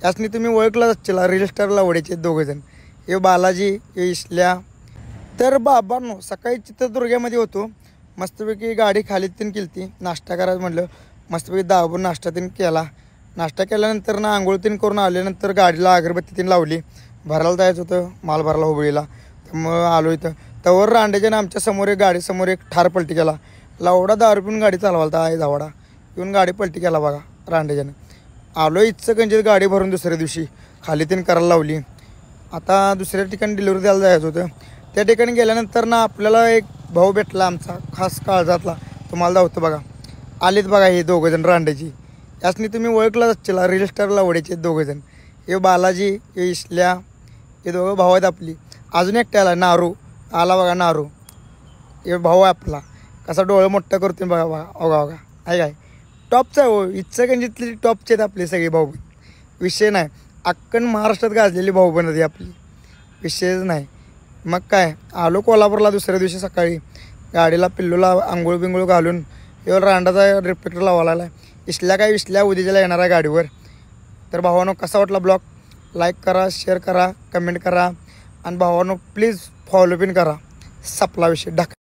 यासनी तुम्ही ओळखलाच असतील, रील स्टारला वडायचे दोघंजण, हे बालाजी हे इशल्या. तर बाबांनो सकाळी चित्रदुर्गामध्ये होतो, मस्तपैकी गाडी खाली तीन केली ती, नाश्ता करायचं म्हटलं, मस्तपैकी दाबून नाश्ता तीन केला. नाश्ता केल्यानंतर ना आंघोळ तीन करून आल्यानंतर गाडीला अगरबत्ती तीन लावली, भरायला जायचं होतं माल भरायला हुबळीला. त्यामुळं आलो इथं. त्यावर रांडेच्यानं आमच्या समोर एक गाडीसमोर एक ठार पलटी केला. लावडा दारू पिऊन गाडी चालवायला आहे धावडा, येऊन गाडी पलटी केला बघा रांडेच्यानं. आलो इचलकरंजीत गाडी भरून दुसऱ्या दिवशी खाली तीन करायला लावली. आता दुसऱ्या ठिकाणी डिलिव्हरी द्यायला जायचं होतं. त्या ठिकाणी गेल्यानंतर ना आपल्याला एक भाऊ भेटला आमचा खास काळजातला, तुम्हाला धावतो बघा. आलेत बघा हे दोघंजण रांडेची, यासनी तुम्ही ओळखलाच असतील, रील स्टारला वडायचे दोघंजण, हे बालाजी हे इशल्या, हे दोघं भाऊ आहेत आपली. अजून एकटा आला नारू, आला बघा नारू, हे भाऊ आहे आपला. कसा डोळं मोठं करतो बघा बघा बघा बघा, आहे काय टॉपचा आहे हो. इचलकरंजीतली टॉपचे आहेत आपले सगळे भाऊ. विषय नाही, अख्खन महाराष्ट्रात गाजलेली भाऊ बनत आपली, विषयच नाही. मग काय आलो कोल्हापूरला दुसऱ्या दिवशी सकाळी, गाडीला पिल्लूला आंघोळ बिंगोळ घालून एवढा रांडाचा रिफ्लेक्टर लावायला आहे. इशल्या काय विसल्या उद्याच्याला येणार आहे गाडीवर. तर भावानो कसा वाटला ब्लॉग, लाईक करा, शेअर करा, कमेंट करा, आणि भावानो प्लीज फॉलो पिन करा. सपला विषय ढकला.